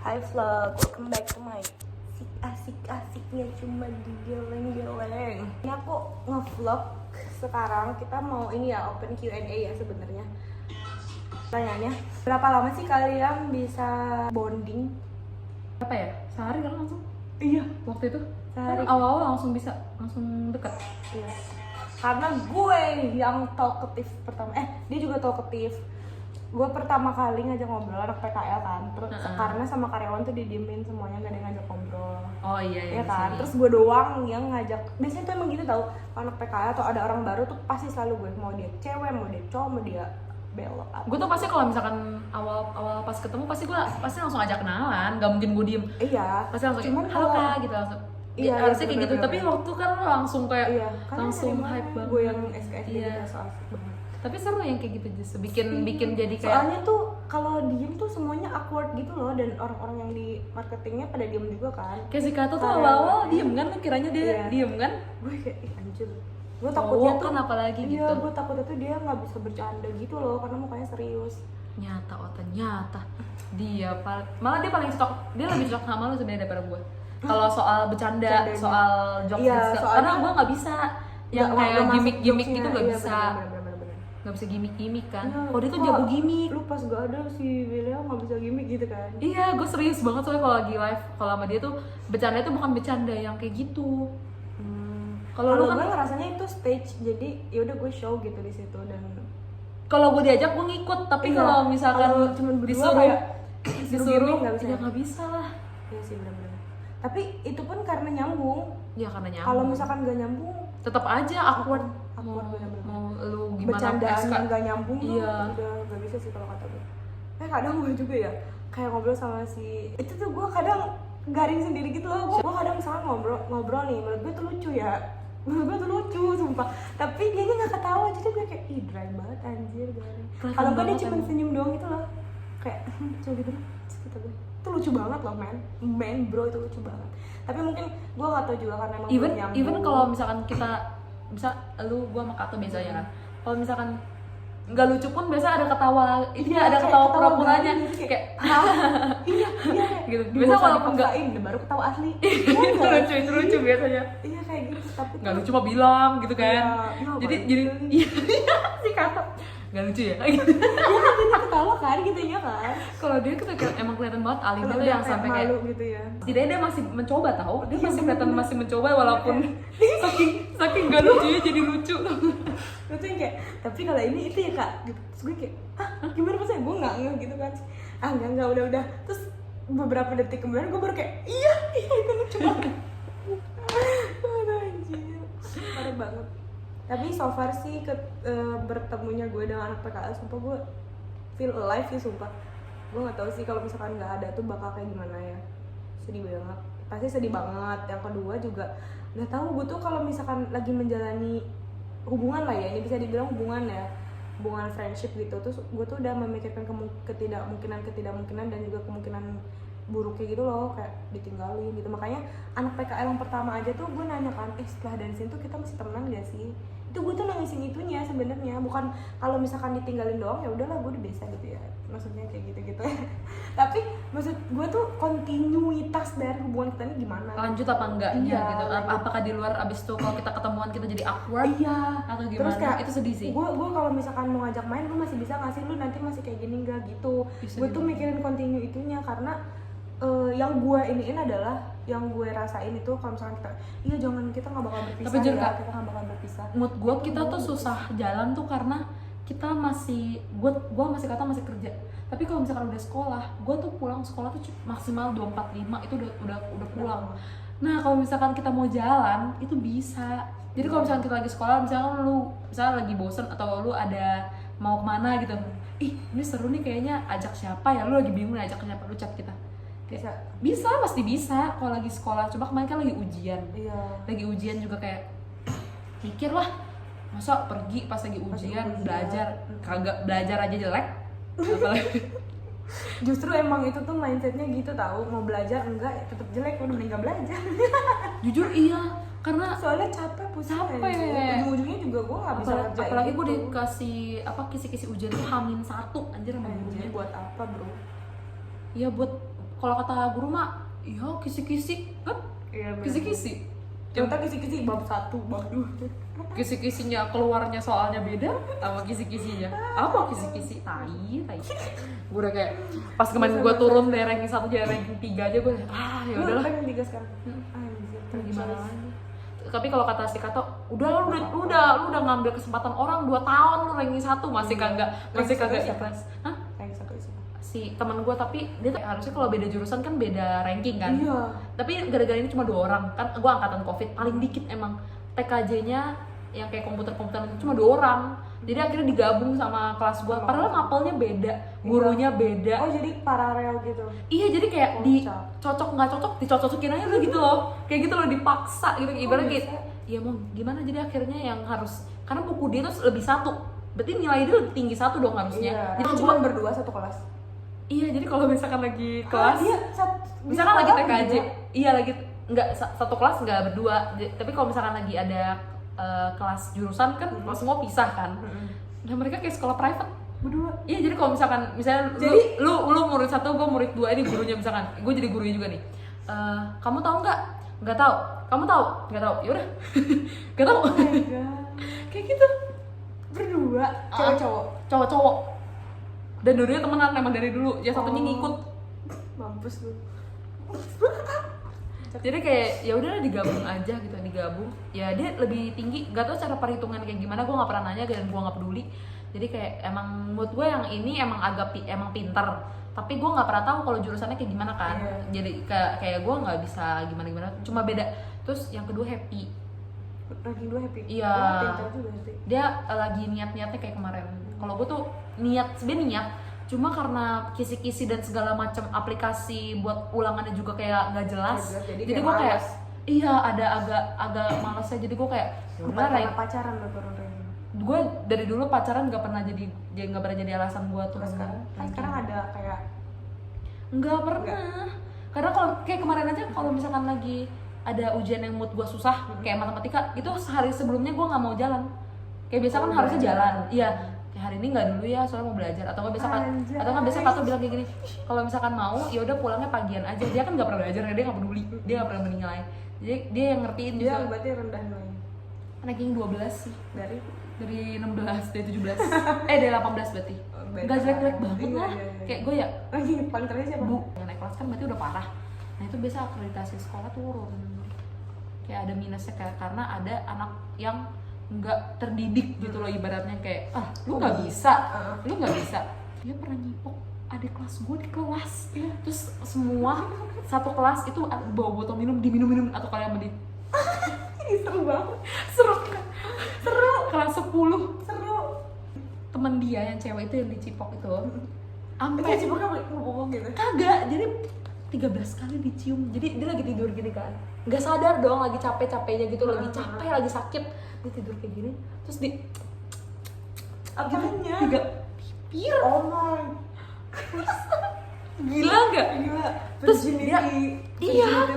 Hi vlog, welcome back to my asik-asiknya cuma digeleng-geleng. Ini aku nge-vlog sekarang, kita mau ini ya, open Q&A ya sebenarnya. Pertanyaannya, berapa lama sih kalian bisa bonding? Apa ya? Sehari kan langsung? Iya, Waktu itu? sehari. Kan awal-awal langsung bisa, langsung deket. Iya. Karena gue yang talkative pertama, dia juga talkative. Gue pertama kali ngajak ngobrol anak PKL kan, terus karena sama karyawan tuh didiemin semuanya, gak ada yang ngajak ngobrol. Oh iya Ya kan, terus gue doang yang ngajak. Biasanya tuh emang gitu tau, kalau anak PKL atau ada orang baru tuh pasti selalu gue, mau dia cewek, mau dia cowok, mau dia belok. Gue tuh pasti kalau misalkan awal pas ketemu pasti langsung ajak kenalan, gak mungkin gue diem. Iya. Pasti langsung Cuman halo kalau- kak gitu langsung. Iya, Harusnya iya, kayak gitu, bener-bener. tapi waktu kan lo langsung kayak Iya, karena langsung dari mana hype banget. gue yang SKSD Iya. gitu so asik banget. Tapi seru yang kayak gitu justru bikin jadi kayak Soalnya tuh kalau diem tuh semuanya awkward gitu loh, dan orang-orang yang di marketingnya pada diem juga kan. kayak si Kato tuh Karyawan. awal-awal diem kan, lo kiranya dia Iya. diem kan? Gue kayak anjir, gue takutnya Cowok tuh kan apalagi iya, gitu. gue takutnya tuh dia nggak bisa bercanda gitu loh, karena mukanya serius. Nyata ternyata dia malah dia paling cocok, dia lebih cocok sama lu sebenarnya daripada gue. Kalau soal bercanda, Bercandanya. soal jokes Iya, gitu. soalnya- Karena gue nggak bisa yang Nggak kayak masuk gimmick-gimmick jokesnya. gitu nggak Iya, bisa, bener. nggak bisa gimmick-gimmick kan. Iya, Kalau dia tuh kok jago gimmick. Lu pas gak ada si William nggak bisa gimmick gitu kan. Iya, gue serius banget soalnya kalau lagi live, kalau sama dia tuh bercanda tuh bukan bercanda yang kayak gitu. Kalau lu kan, gue ngerasanya itu stage, jadi ya udah gue show gitu di situ. Dan kalau gue diajak gue ngikut, tapi Iya, kalau misalkan kalau cuman berdua disuruh kayak disuruh gimmick nggak bisa. ya nggak bisa lah. iya sih benar-benar. Tapi itu pun karena nyambung. Ya karena nyambung. Kalau misalkan gak nyambung, Tetap aja awkward. Awkward, bener-bener. Mau lu gimana bercandaan PSK. yang gak nyambung tuh Iya. udah gak bisa sih kalau kata gue. Kadang gue juga ya kayak ngobrol sama si itu tuh, gue kadang garing sendiri gitu loh. Gue kadang misalkan ngobrol nih, menurut gue tuh lucu ya, menurut gue tuh lucu sumpah, tapi dia nggak ketawa, jadi gue kayak ih dry banget anjir garing. Kelihatan Kalau gue dia banget cuma emang. senyum doang gitu loh, kayak coba gitu loh, kata gue itu lucu banget loh man bro, itu lucu banget. Tapi mungkin gue gak tau juga karena emang belum nyambung. Even kalau misalkan kita bisa lu gua sama Kato biasanya kan. Kalau misalkan nggak lucu pun biasa ada ketawa, ini Iya, ada kayak ketawa ketawa pura-puranya garing gitu, kayak iya gitu. Biasa Biasa kalau walaupun nggak dipaksain baru ketawa asli. itu lucu biasanya. Iya kayak gitu, tapi Nggak lucu mah bilang gitu kan. Iya, Jadi apaan iya si Kato nggak lucu ya. Gitu. iya kan jadi ketawa kan gitu ya kan. Kalau dia tuh kayak emang kelihatan banget alim Kalau itu udah yang kayak sampai kayak malu gitu ya. setidaknya dia masih mencoba tahu, dia Iya, masih kelihatan bener-bener. masih mencoba walaupun saking gak lucunya jadi lucu. Terus yang kayak, tapi kalau ini itu ya kak gitu. Terus gue kayak, gimana maksudnya? Gue nggak ngeh gitu kan. Enggak, udah. Terus beberapa detik kemudian gue baru kayak, iya itu lucu banget. Aduh anjir, parah banget. Tapi so far sih bertemunya gue dengan anak PKL, sumpah gue feel alive sih sumpah. Gue nggak tahu sih kalau misalkan nggak ada tuh bakal kayak gimana ya. Sedih banget, pasti sedih banget. Yang kedua juga nggak tahu gue tuh kalau misalkan lagi menjalani hubungan lah ya, ini bisa dibilang hubungan ya, hubungan friendship gitu, terus gue tuh udah memikirkan ketidakmungkinan dan juga kemungkinan buruknya gitu loh, kayak ditinggalin gitu. Makanya anak PKL yang pertama aja tuh gue nanya kan, setelah dari sini tuh kita masih temenan gak sih? Itu gue tuh nangisin itunya sebenarnya, bukan kalau misalkan ditinggalin doang ya udahlah gue udah biasa gitu ya, maksudnya kayak gitu tapi maksud gue tuh kontinuitas dari hubungan kita ini gimana, Lanjut apa enggaknya Iya, gitu. lanjut. Apakah di luar abis itu kalau kita ketemuan kita jadi awkward iya atau gimana? terus kayak Itu sedih sih. gue kalau misalkan mau ngajak main lu masih bisa ngasih, lu nanti masih kayak gini nggak gitu. Bisa Gue tuh juga. mikirin kontinu itunya karena yang gue iniin adalah yang gue rasain itu kalau misalkan kita iya jangan, kita nggak bakal berpisah. Tapi jujur, ya, Kak, kita nggak bakal berpisah. Mood gue Itu kita gua tuh berpisah. susah jalan tuh karena kita masih gua masih kata masih kerja. Tapi kalau misalkan udah sekolah, gue tuh pulang sekolah tuh maksimal 2:45 itu udah pulang. Nah kalau misalkan kita mau jalan itu bisa. Jadi kalau misalkan kita lagi sekolah, misalkan lu misalnya lagi bosen atau lu ada mau kemana gitu, ini seru nih kayaknya, ajak siapa ya? Lu lagi bingung nih ajak siapa? Lu chat kita. Bisa. Bisa, pasti bisa kalau lagi sekolah. Coba kemarin kan lagi ujian. Iya. Lagi ujian juga kayak mikir lah, masa pergi pas lagi ujian belajar, kagak belajar aja jelek. Apalagi Justru emang itu tuh mindsetnya gitu tahu, mau belajar enggak tetap jelek, udah mending nggak belajar. jujur iya, karena Soalnya capek, pusing Capek. aja. Ujung-ujungnya juga gue nggak bisa ngerjain apalagi gitu. gue dikasih kisi-kisi ujian tuh H-1 anjir sama gurunya. Anjir, buat apa bro? Iya buat kalau kata guru mah iya kisi-kisi kan, Iya, bener. kisi-kisi. Ternyata kisi-kisi bab 1, bab 2. Kisi-kisinya keluarnya soalnya beda sama kisi-kisinya. Apa kisi-kisi? Tai. Gue udah kayak pas kemarin gue turun dari ranking 1 jadi ranking 3 aja gue ya Lu udahlah. ranking 3 sekarang. Anjir, Gimana lagi? Tapi kalau kata si Kato, lu udah ngambil kesempatan orang 2 tahun lu ranking 1 masih kagak ikhlas. Hah? Ranking 1 siapa? Si teman gue tapi dia harusnya kalau beda jurusan kan beda ranking kan. Iya. Tapi gara-gara ini cuma 2 orang kan, gue angkatan covid paling dikit emang TKJ-nya yang kayak komputer-komputer itu cuma 2 orang. Jadi akhirnya digabung sama kelas gue. Padahal mapelnya beda, gurunya beda. Oh, jadi paralel gitu. Iya, jadi kayak cocok nggak cocok dicocokin aja udah gitu loh. Kayak gitu loh, dipaksa gitu. Ibaratnya kayak ya mau gimana, jadi akhirnya yang harus karena buku dia tuh lebih 1. Berarti nilai dia lebih tinggi 1 dong harusnya. Iya. Jadi Cuma berdua satu kelas. iya, jadi kalau misalkan lagi kelas, Iya, misalkan lagi TKJ, iya lagi nggak satu kelas nggak berdua. Tapi kalau misalkan lagi ada kelas jurusan kan semua pisah kan. Nah mereka kayak sekolah private berdua. iya, jadi kalau misalnya Jadi- lu murid 1, gue murid 2, ini gurunya misalkan gue jadi gurunya juga nih. Kamu tahu nggak tahu, kamu tahu nggak tahu, ya udah nggak tahu. Oh my god. Kayak gitu, Berdua, cewek cowok. cowok dan dua-duanya temenan emang dari dulu, ya satunya ngikut. Mampus lu. Jadi kayak ya udahlah digabung aja gitu, digabung ya dia lebih tinggi. Gak tau cara perhitungan kayak gimana, gue nggak pernah nanya dan gue nggak peduli. Jadi kayak emang mood gue yang ini emang agak emang pinter, tapi gue nggak pernah tahu kalau jurusannya kayak gimana kan. Jadi kayak gue nggak bisa gimana cuma beda. Terus yang kedua Happy, Ranking 2 happy. Iya. Oh, pintar juga sih. dia lagi niat-niatnya kayak kemarin. Kalau gue tuh sebenarnya niat, cuma karena kisi-kisi dan segala macam aplikasi buat ulangannya juga kayak nggak jelas. Jadi Jadi gue kayak iya ada agak malasnya. Jadi gue kayak Bukan karena pacaran lo turun ranking. gue dari dulu pacaran nggak pernah jadi alasan gue turun Sekarang ranking. sekarang ada kayak Nggak pernah. Karena kalau kayak kemarin aja kalau misalkan lagi ada ujian yang mood gue susah kayak matematika, itu sehari sebelumnya gue nggak mau jalan. Kayak biasa kan harusnya jalan. Iya. Kayak hari ini nggak dulu ya, soalnya mau belajar. Atau nggak biasa Kato bilang kayak gini, kalau misalkan mau ya udah pulangnya pagian aja. Dia kan nggak pernah belajar, dia nggak peduli, dia nggak pernah menilai. Jadi dia yang ngertiin dia juga. berarti rendah nilainya. Ranking 12 sih. Dari 16, dari 17. Dari 18 berarti. Nggak jelek-jelek banget lah. Kayak gue ya ranking paling terakhir siapa? yang naik kelas kan berarti udah parah. Nah itu biasa akreditasi sekolah turun. Kayak ada minusnya karena ada anak yang nggak terdidik gitu loh, ibaratnya kayak lu nggak bisa. Dia pernah nyipok adik kelas gue di kelas. Terus semua satu kelas itu bawa botol minum, diminum atau kalian mending. Ini seru banget. Seru kelas 10 Seru. temen dia yang cewek itu yang dicipok itu Sampai cipoknya ngomong gitu. kagak, jadi 13 kali dicium. Jadi dia lagi tidur gini kan, nggak sadar dong, lagi capek-capeknya gitu, lagi capek, lagi sakit, dia tidur kayak gini, terus di Apanya? 3 bibir. Oh my. Gila nggak? Gila. Terus Virginity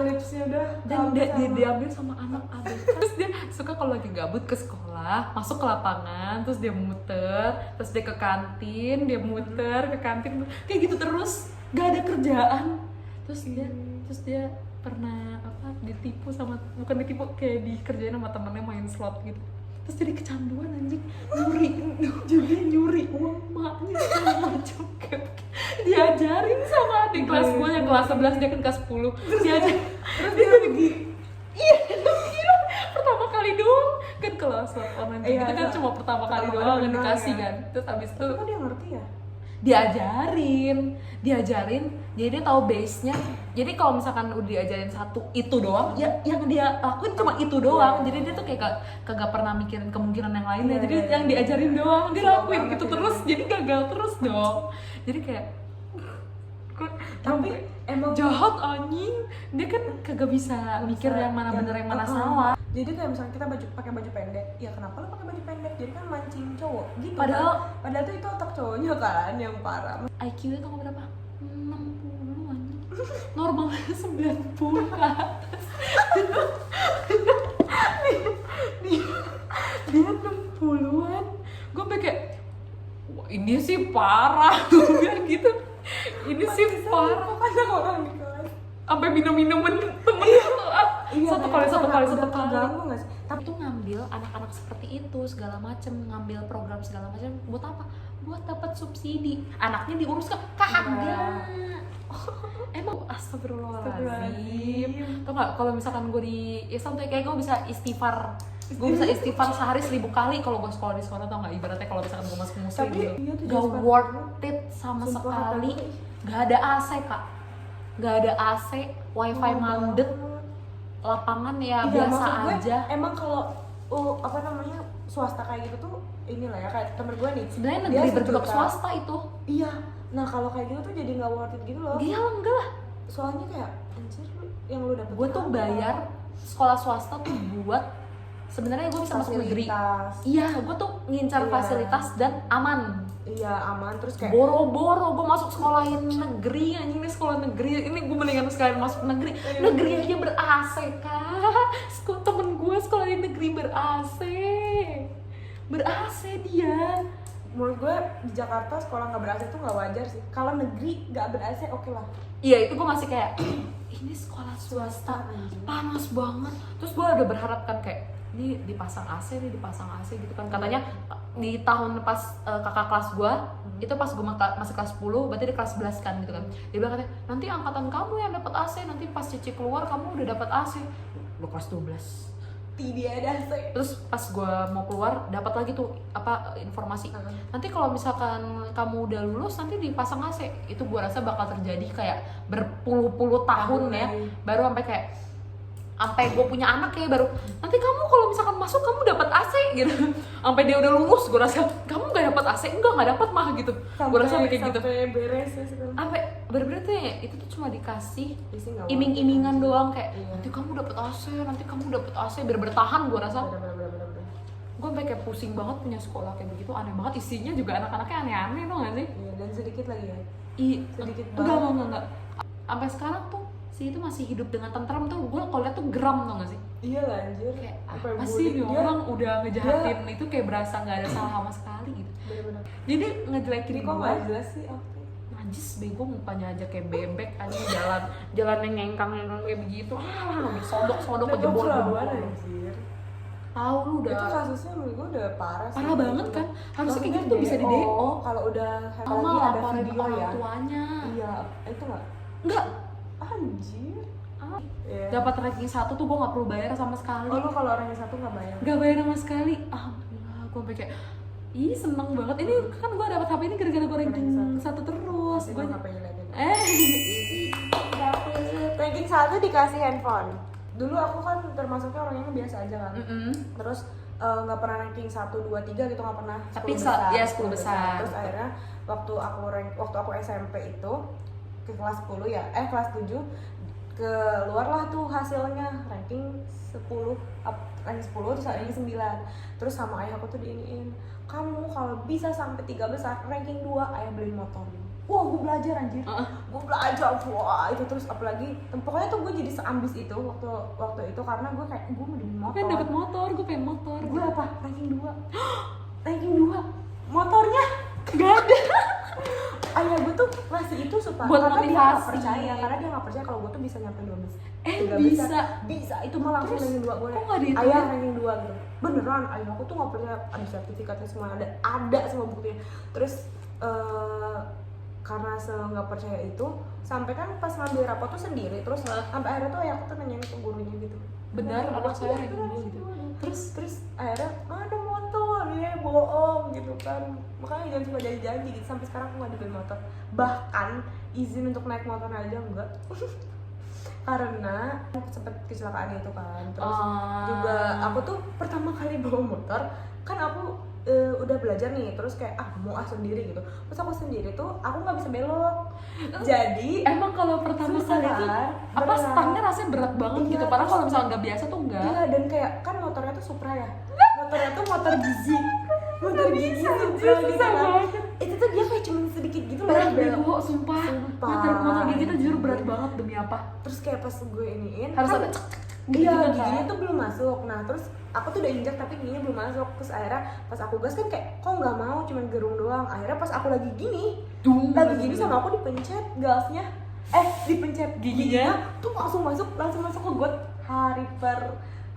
lipsnya udah. Dan dia diambil sama anak adik. Terus dia suka kalau lagi gabut ke sekolah, masuk ke lapangan, terus dia muter, terus dia ke kantin, dia muter ke kantin, kayak gitu terus, gak ada kerjaan. Terus dia pernah ditipu sama, bukan ditipu, kayak dikerjain sama temennya main slot gitu. Terus jadi kecanduan anjing, nyuri uang maknya segala macam. Diajarin sama adik kelas gue yang kelas 11, dia kan kelas 10. Diajarin. Terus dia pergi. Iya, pertama kali doang kan kalau slot online gitu kan cuma pertama kali doang yang dikasih kan. Terus habis itu Kok dia ngerti ya? diajarin, jadi dia tahu base-nya. Jadi kalau misalkan udah diajarin satu itu doang, ya yang dia lakuin cuma itu doang. Jadi dia tuh kayak kagak pernah mikirin kemungkinan yang lainnya. Jadi yang diajarin doang dia lakuin itu terus, jadi gagal terus dong. Jadi kayak Tapi emang jahat anjing, dia kan kagak bisa mikir yang mana bener yang mana salah. Jadi kayak misalnya kita pakai baju pendek, ya kenapa lo pakai baju pendek? Jadi kan mancing cowok gitu. Padahal tuh itu otak cowoknya kan yang parah. IQ-nya tau berapa? 60 anjing. Normalnya 90 ke atas. Dia 60-an. Gue kayak wah, ini sih parah. Gue bilang gitu. Ini sih parah. anak orang di kelas. Sampai minum-minuman temen satu kali ganggu nggak sih? tapi tuh ngambil anak-anak seperti itu segala macem, ngambil program segala macam buat apa? Buat dapat subsidi. Anaknya diurus kagak. Emang astagfirullahaladzim. Tau gak kalau misalkan gue di Islam tuh kayak gue bisa istighfar. Gue bisa istighfar sehari 1000 kali kalau gue sekolah di sana, tau gak? Ibaratnya kalau misalkan gue masuk muslim gitu, iya tuh gak jelas worth it sama Sumpah, sekali. kata Gak ada AC kak, gak ada AC, wifi mandet, lapangan ya Iya, biasa maksud gue, aja. Emang kalau apa namanya swasta kayak gitu tuh inilah ya kayak temen gue nih. Sebenarnya dia negeri bergerak sejuta. swasta itu. Iya. Nah kalau kayak gitu tuh jadi nggak worth it gitu loh. Gila enggak lah. Soalnya kayak anjir lu yang lu dapet. Gue tuh bayar sekolah swasta tuh buat sebenarnya gue bisa masuk negeri. Fasilitas. Iya, gue tuh ngincar Iya. fasilitas dan aman. Iya aman terus kayak Boro-boro gue masuk sekolahin negeri, anjing ini sekolah negeri, ini gue mendingan sekalian masuk negeri. Negeri aja ber-AC kak. Temen gue sekolahin negeri ber-AC. Ber-AC dia. menurut gue di Jakarta sekolah nggak ber-AC tuh nggak wajar sih. Kalau negeri nggak ber-AC oke lah. Iya itu gue masih kayak ini sekolah swasta panas banget. Terus gue udah berharap kan kayak ini dipasang AC gitu kan. Katanya di tahun pas kakak kelas gue itu pas gue masih kelas 10, berarti di kelas 11 kan gitu kan. Dia bilang katanya nanti angkatan kamu yang dapat AC, nanti pas Cici keluar kamu udah dapat AC. Udah kelas 12. Tidak ada AC. Terus pas gue mau keluar dapat lagi tuh apa informasi. Nanti kalau misalkan kamu udah lulus nanti dipasang AC. Itu gue rasa bakal terjadi kayak berpuluh-puluh tahun ya. Baru sampai gue punya anak ya baru nanti kamu kalau misalkan masuk kamu dapat AC gitu. Sampai dia udah lulus gue rasa kamu nggak dapat AC, nggak dapat mah gitu. Gue rasa kayak gitu. Sampai beres ya sekarang. Sampai bener-bener tuh ya, itu tuh cuma dikasih Isi nggak iming-imingan doang kayak Iya. nanti kamu dapat AC, nanti kamu dapat AC biar bertahan gue rasa. Bener. Gue sampai kayak pusing banget punya sekolah kayak begitu, aneh banget isinya juga anak-anaknya aneh-aneh tau gak sih? Iya dan sedikit lagi ya. Sedikit enggak. Sampai sekarang tuh si itu masih hidup dengan tentram tuh, gue kalau liat tuh geram tau gak sih? Iya lah anjir. Kayak Sampai apa sih nih bully. orang udah ngejahatin itu kayak berasa gak ada salah sama sekali gitu. Bener-bener. Jadi ngejelekin Jadi kok gue, nggak jelas sih? Oke. najis bego mukanya aja kayak bebek aja jalan yang ngengkang kayak begitu. Sodok jebol. Anjir. Tahu lu udah Itu kasusnya menurut gue udah parah sih. parah banget kan, harusnya kayak gitu Maksudnya tuh bisa di DO. Kalau udah Sama lagi ada laporin video orang ya. tuanya. Iya, itu nggak? Enggak. Anjir. Iya. Dapat ranking 1 tuh gue nggak perlu bayar sama sekali. Oh lu kalau orang yang satu nggak bayar? Nggak bayar sama sekali. Alhamdulillah, gue sampai kayak ih seneng banget. Ini kan gue dapat HP ini gara-gara gue ranking 1 terus. Gue Gue ngapain ngeliatin? dapet. Ranking 1 dikasih handphone. Dulu aku kan termasuknya orangnya biasa aja kan. Terus nggak pernah ranking 1, 2, 3 gitu nggak pernah. Tapi 10 ya 10 besar. Terus akhirnya waktu aku SMP itu ke kelas 10 ya, kelas 7 keluarlah tuh hasilnya ranking 10 ranking 10 terus ranking 9. Terus sama ayah aku tuh diiniin, kamu kalau bisa sampai 3 besar ranking 2 ayah beli motor. Wah gue belajar anjir. Gue belajar wah itu terus apalagi pokoknya tuh gue jadi seambis itu waktu itu karena gue kayak gue mau beli motor. Gue pengen dapet motor, gue pengen motor. Gue apa? Ranking 2. Ranking 2. Motornya gak ada. ayah gue tuh ngasih itu supaya Buat karena dia motivasi. nggak percaya karena dia nggak percaya kalau gue tuh bisa nyampe 12. Bisa itu mah langsung Terus, ranking 2 gue. kok nggak dihitung? Ayah ranking 2 gitu. Beneran ayah aku tuh nggak percaya, ada sertifikatnya semua, ada semua buktinya. Terus karena nggak percaya itu sampai kan pas ngambil rapot tuh sendiri terus sampai akhirnya tuh ayah aku tuh nanyain ke gurunya gitu. Benar, anak saya ranking beneran 2 gitu. Terus akhirnya ada motor ya bohong gitu kan, makanya jangan suka janji-janji gitu. Sampai sekarang aku nggak dibeli motor, bahkan izin untuk naik motor aja enggak. Karena sempet kecelakaan itu kan. Terus juga aku tuh pertama kali bawa motor kan aku udah belajar nih, terus kayak mau sendiri gitu. Terus aku sendiri tuh aku nggak bisa belok. Jadi emang kalau pertama susah kali itu kan? apa Berat. stangnya rasanya berat banget Iya, gitu. Padahal terus- kalau misalnya nggak biasa tuh enggak. iya, dan kayak kan motornya tuh Supra ya. Motornya tuh motor gizi. Motor gizi Supra gitu susah kan. banget. Itu tuh dia kayak cuma sedikit gitu loh. Berat belok. bego, sumpah. Sumpah. Motor gigi tuh jujur berat banget demi apa? Terus kayak pas gue iniin Harus kan, ada cek. iya gitu kan. giginya tuh belum masuk. Nah terus aku tuh udah injak tapi giginya belum masuk. Terus akhirnya pas aku gas kan kayak kok nggak mau, cuman gerung doang. Akhirnya pas aku lagi gini sama aku dipencet gasnya. dipencet Giginya tuh langsung masuk ke got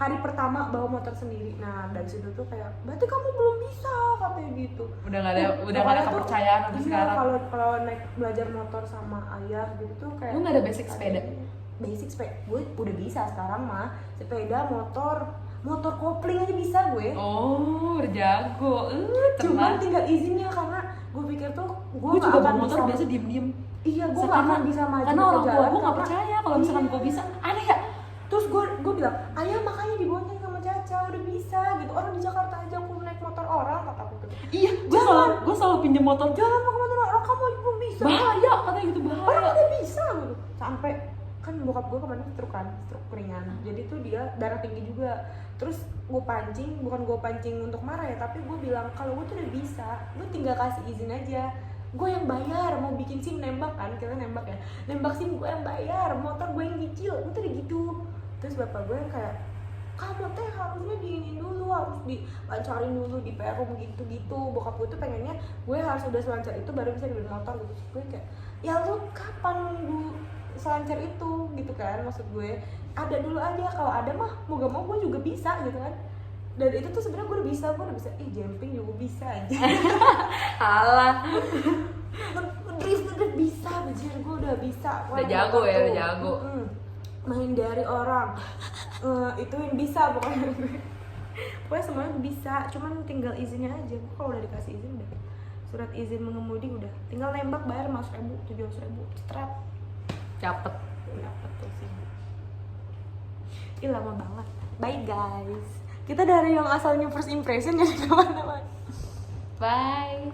hari pertama bawa motor sendiri. Nah dari situ tuh kayak berarti kamu belum bisa katanya gitu. udah nggak ada kepercayaan sampai sekarang. Kalau naik belajar motor sama ayah gitu tuh kayak Lu nggak ada basic sepeda? Basic sepeda gue udah bisa sekarang mah, sepeda, motor kopling aja bisa gue. Oh, udah jago. Cuman Tenang. tinggal izinnya karena gue pikir tuh Gue juga bawa motor biasa diem-diem. Iya, gue gak akan bisa maju karena ke orang tua jalan gue nggak karena- percaya kalau misalkan Iya. gue bisa. Aneh ya? Terus gue bilang, ayah makanya dibonceng sama Caca, udah bisa gitu. Orang di Jakarta aja aku naik motor orang, kata aku tuh. Iya, gue selalu pinjam motor. Jangan pakai motor orang, kamu aja belum bisa. Bahaya katanya gitu, Orang bahaya. udah bisa gitu. Sampai kan bokap gue kemarin stroke ringan. Jadi tuh dia darah tinggi juga. Terus gue pancing, bukan gue pancing untuk marah ya, tapi gue bilang kalau gue tuh udah bisa, lu tinggal kasih izin aja. Gue yang bayar, mau bikin SIM nembak kan, kita nembak ya, nembak SIM gue yang bayar, motor gue yang cicil, itu udah gitu. Terus bapak gue yang kayak, kamu teh harusnya diinin dulu, harus dilancarin dulu di perum gitu-gitu. Bokap gue tuh pengennya gue harus udah selancar itu baru bisa dibeli motor gitu. Terus gue kayak, ya lu kapan nunggu selancar itu gitu kan, maksud gue ada dulu aja, kalau ada mah mau gak mau gue juga bisa gitu kan. Dan itu tuh sebenarnya gue udah bisa, jumping juga bisa aja. Alah. Drift bisa, bajir gue udah bisa. Udah jago ya, udah jago. Main dari orang, ituin bisa pokoknya gue. Pokoknya semuanya bisa, cuman tinggal izinnya aja. Gue kalau udah dikasih izin udah, surat izin mengemudi udah, tinggal nembak bayar 500.000, 700.000, strap. Dapet tuh sih. Ih lama banget. Bye guys. Kita dari yang asalnya first impression jadi kemana-mana. Bye.